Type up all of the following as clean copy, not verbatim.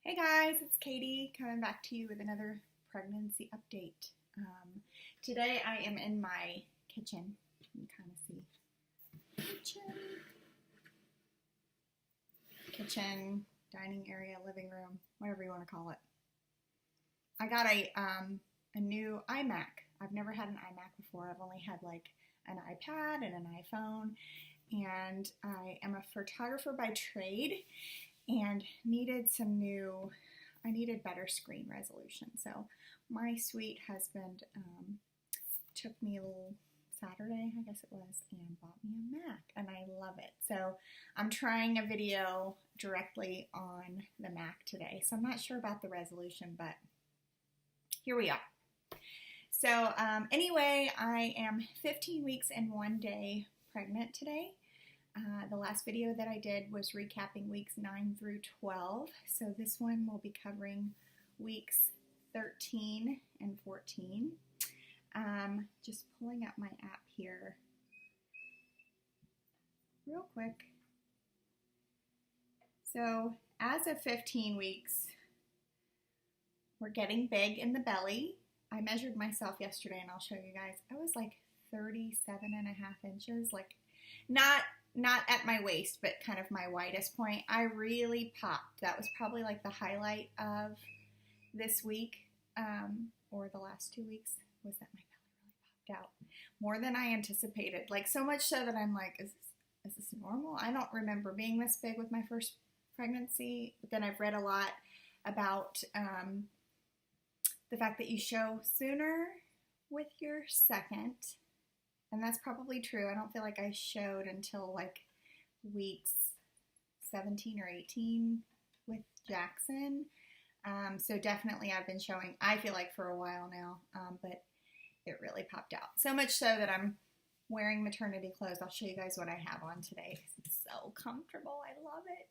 Hey guys, it's Katie coming back to you with another pregnancy update. Today I am in my kitchen. You can kind of see kitchen, dining area, living room, whatever you want to call it. I got a new iMac. I've never had an iMac before. I've only had like an iPad and an iPhone, and I am a photographer by trade and I needed better screen resolution. So my sweet husband took me a little Saturday, I guess it was, and bought me a Mac, and I love it. So I'm trying a video directly on the Mac today. So I'm not sure about the resolution, but here we are. So anyway, I am 15 weeks and 1 day pregnant today. The last video that I did was recapping weeks 9 through 12, so this one will be covering weeks 13 and 14. Just pulling up my app here real quick. So as of 15 weeks, we're getting big in the belly. I measured myself yesterday, and I'll show you guys. I was like 37.5 inches, like not at my waist, but kind of my widest point. I really popped. That was probably like the highlight of this week, or the last 2 weeks, was that my belly really popped out. More than I anticipated. Like so much so that I'm like, is this normal? I don't remember being this big with my first pregnancy, but then I've read a lot about the fact that you show sooner with your second. And that's probably true. I don't feel like I showed until like weeks 17 or 18 with Jackson. So definitely I've been showing, I feel like, for a while now, but it really popped out. So much so that I'm wearing maternity clothes. I'll show you guys what I have on today. It's so comfortable. I love it.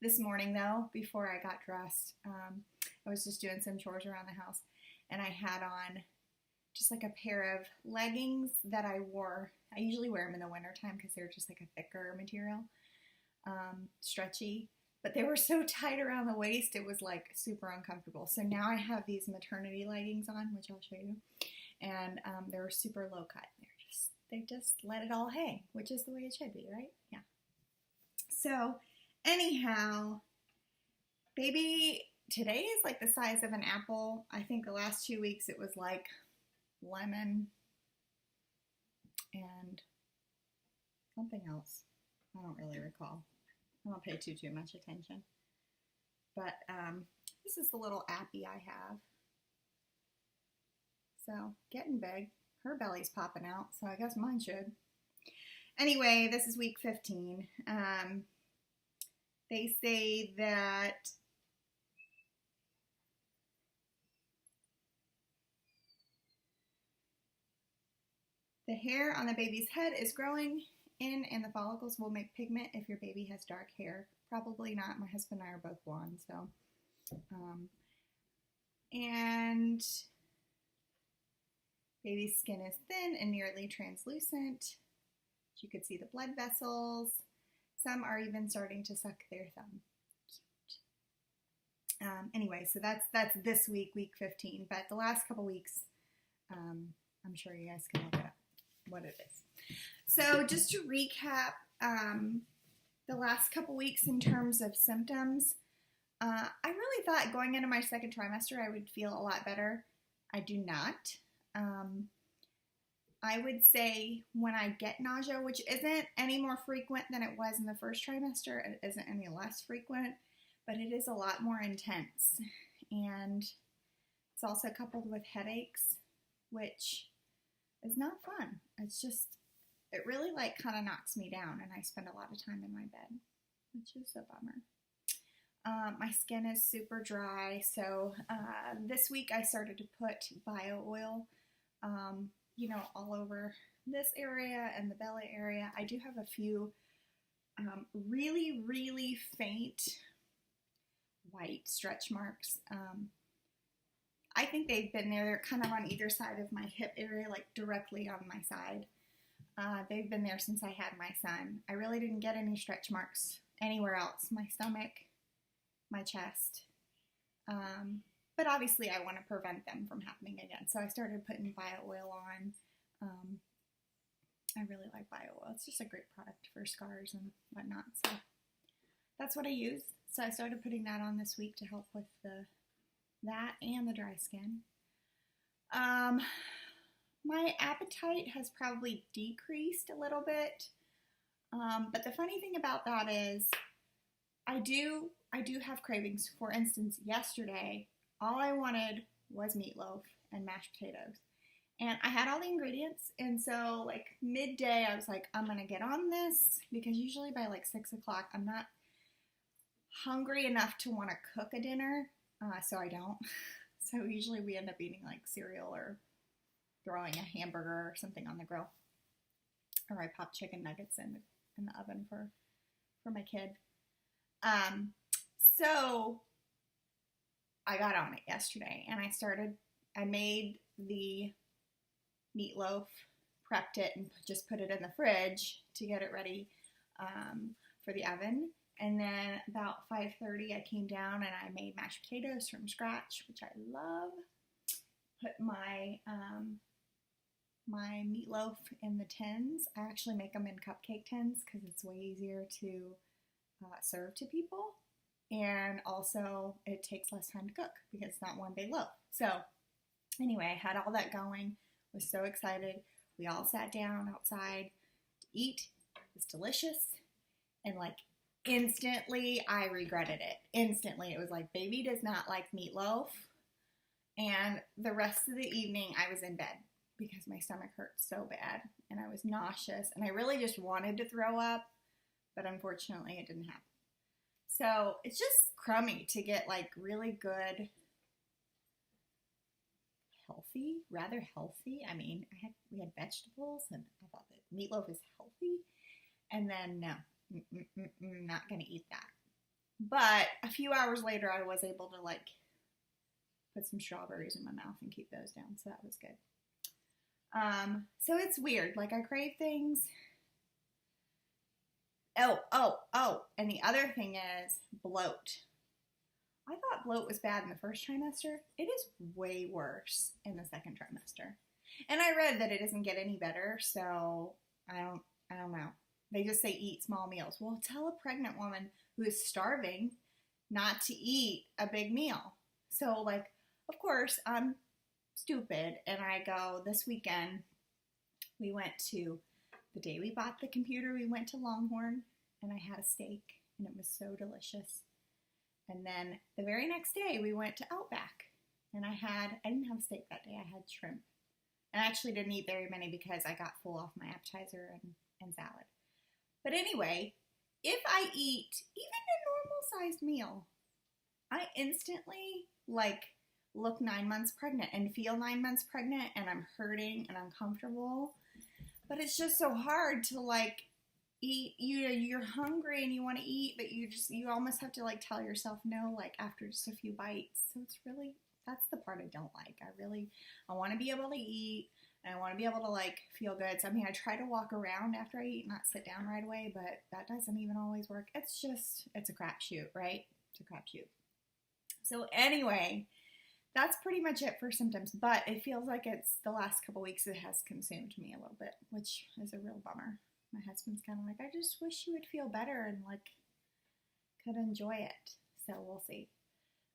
This morning though, before I got dressed, I was just doing some chores around the house, and I had on just like a pair of leggings that I wore. I usually wear them in the wintertime because they're just like a thicker material, stretchy, but they were so tight around the waist, it was like super uncomfortable. So now I have these maternity leggings on, which I'll show you, and they were super low cut. They just let it all hang, which is the way it should be, right? Yeah. So anyhow, baby today is like the size of an apple. I think the last 2 weeks it was like lemon and something else. I don't really recall. I don't pay too much attention. But this is the little appy I have. So getting big. Her belly's popping out, so I guess mine should. Anyway, this is week 15. They say that the hair on the baby's head is growing in, and the follicles will make pigment if your baby has dark hair. Probably not. My husband and I are both blonde, so. And baby's skin is thin and nearly translucent. You could see the blood vessels. Some are even starting to suck their thumb. Cute. Anyway, so that's this week, week 15. But the last couple weeks, I'm sure you guys can look it up, what it is. So just to recap, the last couple weeks in terms of symptoms, I really thought going into my second trimester I would feel a lot better. I do not. I would say when I get nausea, which isn't any more frequent than it was in the first trimester, it isn't any less frequent, but it is a lot more intense. And it's also coupled with headaches, which is not fun. It's just, it really like kind of knocks me down, and I spend a lot of time in my bed, which is a bummer. My skin is super dry, so this week I started to put bio oil, all over this area and the belly area. I do have a few really, really faint white stretch marks. I think they've been there. They're kind of on either side of my hip area, like directly on my side. They've been there since I had my son. I really didn't get any stretch marks anywhere else. My stomach, my chest, But obviously I want to prevent them from happening again. So I started putting bio oil on. I really like bio oil. It's just a great product for scars and whatnot. So that's what I use. So I started putting that on this week to help with that and the dry skin. My appetite has probably decreased a little bit. But the funny thing about that is I do have cravings. For instance, yesterday, all I wanted was meatloaf and mashed potatoes. And I had all the ingredients, and so like midday, I was like, I'm gonna get on this, because usually by like 6 o'clock, I'm not hungry enough to want to cook a dinner, so I don't. So usually we end up eating like cereal or throwing a hamburger or something on the grill, or I pop chicken nuggets in the oven for my kid. So I got on it yesterday, and I made the meatloaf, prepped it, and just put it in the fridge to get it ready for the oven. And then about 5:30, I came down and I made mashed potatoes from scratch, which I love. Put my my meatloaf in the tins. I actually make them in cupcake tins because it's way easier to serve to people. And also, it takes less time to cook because it's not one big loaf. So anyway, I had all that going. Was so excited. We all sat down outside to eat. It was delicious. And like instantly, I regretted it. Instantly. It was like, baby does not like meatloaf. And the rest of the evening, I was in bed because my stomach hurt so bad. And I was nauseous. And I really just wanted to throw up. But unfortunately, it didn't happen. So it's just crummy to get like really good, rather healthy. I mean, we had vegetables, and I thought that meatloaf is healthy. And then no, not gonna eat that. But a few hours later, I was able to like put some strawberries in my mouth and keep those down, so that was good. So it's weird. Like I crave things. Oh, and the other thing is bloat. I thought bloat was bad in the first trimester. It is way worse in the second trimester. And I read that it doesn't get any better, so I don't know. They just say eat small meals. Well, tell a pregnant woman who is starving not to eat a big meal. So like, of course, I'm stupid, and I go this weekend. We went to the day we bought the computer, we went to Longhorn, and I had a steak, and it was so delicious. And then the very next day, we went to Outback, and I didn't have steak that day, I had shrimp. And I actually didn't eat very many because I got full off my appetizer and salad. But anyway, if I eat even a normal-sized meal, I instantly, like, look 9 months pregnant and feel 9 months pregnant, and I'm hurting and uncomfortable. But it's just so hard to like eat. You're hungry and you want to eat, but you almost have to like tell yourself no, like after just a few bites. So that's the part I don't like. I want to be able to eat, and I want to be able to like feel good. So I mean, I try to walk around after I eat, not sit down right away, but that doesn't even always work. It's a crapshoot, right? It's a crapshoot. So anyway, that's pretty much it for symptoms, but it feels like it's the last couple weeks it has consumed me a little bit, which is a real bummer. My husband's kind of like, I just wish you would feel better and like could enjoy it. So we'll see.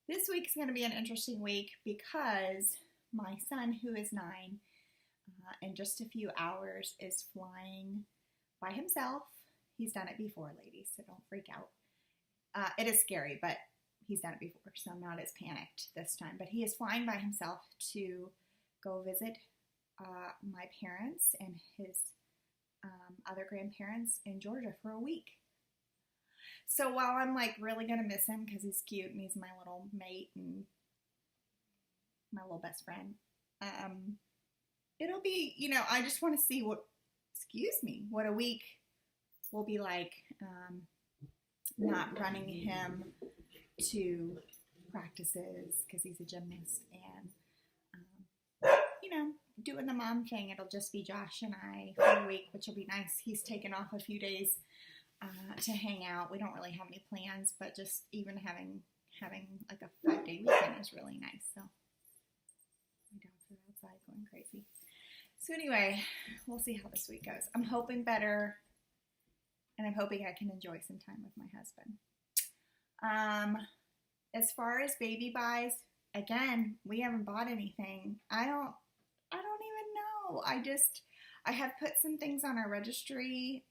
This week's going to be an interesting week because my son, who is 9, in just a few hours is flying by himself. He's done it before, ladies, so don't freak out. It is scary, but he's done it before, so I'm not as panicked this time. But he is flying by himself to go visit my parents and his other grandparents in Georgia for a week. So while I'm like really going to miss him because he's cute and he's my little mate and my little best friend, it'll be, I just want to see what a week will be like, not running him to practices because he's a gymnast, and doing the mom thing. It'll just be Josh and I for a week, which will be nice. He's taken off a few days to hang out. We don't really have any plans, but just even having having like a 5-day weekend is really nice. So my dogs are outside going crazy. So anyway, we'll see how this week goes. I'm hoping better, and I'm hoping I can enjoy some time with my husband. As far as baby buys, again, we haven't bought anything. I don't even know. I have put some things on our registry.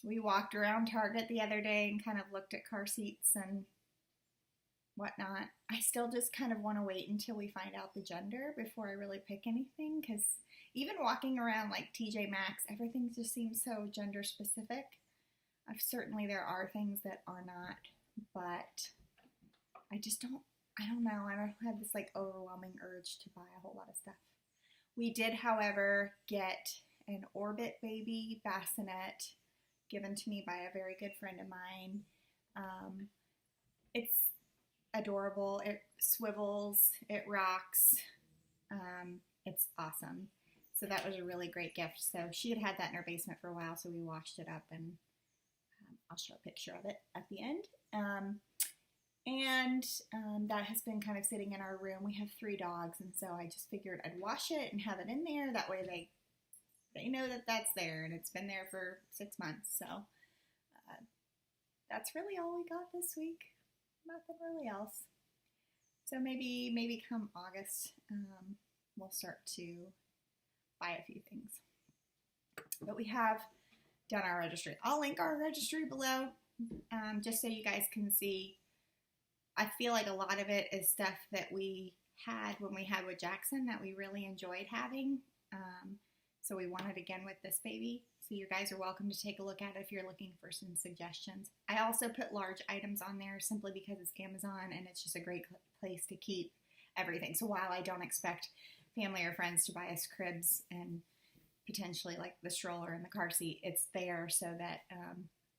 We walked around Target the other day and kind of looked at car seats and whatnot. I still just kind of want to wait until we find out the gender before I really pick anything, because even walking around like TJ Maxx, everything just seems so gender specific. Certainly there are things that are not, but I don't know. I don't have this like overwhelming urge to buy a whole lot of stuff. We did, however, get an Orbit baby bassinet given to me by a very good friend of mine. It's adorable. It swivels, it rocks. It's awesome. So that was a really great gift. So she had that in her basement for a while, so we washed it up, and I'll show a picture of it at the end. That has been kind of sitting in our room. We have 3 dogs, and so I just figured I'd wash it and have it in there. That way they know that that's there, and it's been there for 6 months. So that's really all we got this week. Nothing really else. So maybe come August, we'll start to buy a few things. But we have done our registry. I'll link our registry below, just so you guys can see. I feel like a lot of it is stuff that we had when we had with Jackson that we really enjoyed having. So we want it again with this baby. So you guys are welcome to take a look at it if you're looking for some suggestions. I also put large items on there simply because it's Amazon and it's just a great place to keep everything. So while I don't expect family or friends to buy us cribs and potentially like the stroller and the car seat, it's there so that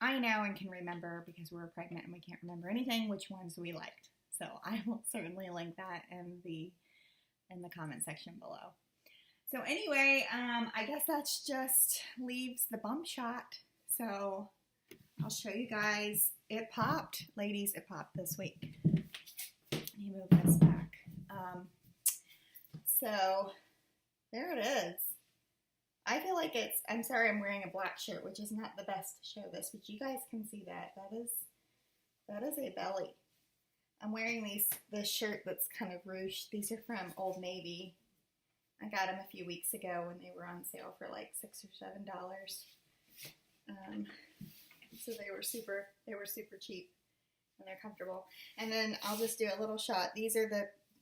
I know and can remember, because we were pregnant and we can't remember anything, which ones we liked. So I will certainly link that in the comment section below. So anyway, I guess that's just leaves the bump shot. So I'll show you guys. It popped, ladies. It popped this week. Let me move this back. So there it is. I feel like I'm sorry I'm wearing a black shirt, which is not the best to show this, but you guys can see that. That is a belly. I'm wearing this shirt that's kind of ruched. These are from Old Navy. I got them a few weeks ago when they were on sale for like $6 or $7. So they were super cheap, and they're comfortable. And then I'll just do a little shot. These are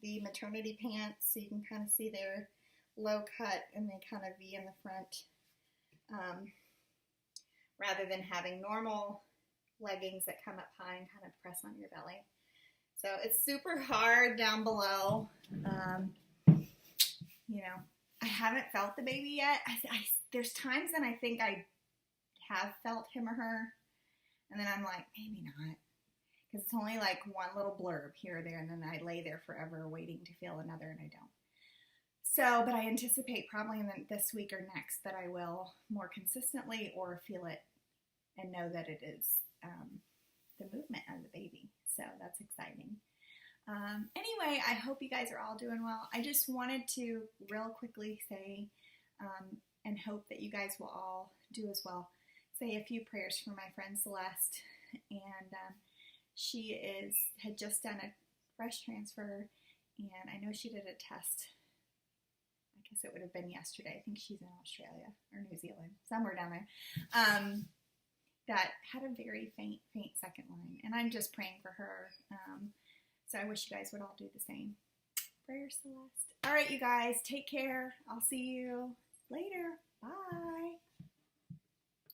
the maternity pants, so you can kind of see they're low cut and they kind of V in the front, rather than having normal leggings that come up high and kind of press on your belly. So it's super hard down below. You know, I haven't felt the baby yet. There's times when I think I have felt him or her, and then I'm like, maybe not, because it's only like one little blurb here or there, and then I lay there forever waiting to feel another, and I don't. So, but I anticipate probably in this week or next that I will more consistently or feel it and know that it is the movement of the baby. So that's exciting. Anyway, I hope you guys are all doing well. I just wanted to real quickly say, and hope that you guys will all do as well, say a few prayers for my friend Celeste. And she had just done a fresh transfer, and I know she did a test. I guess it would have been yesterday. I think she's in Australia or New Zealand, somewhere down there. That had a very faint second line, and I'm just praying for her. So I wish you guys would all do the same. Prayers, Celeste. All right, you guys, take care. I'll see you later. Bye.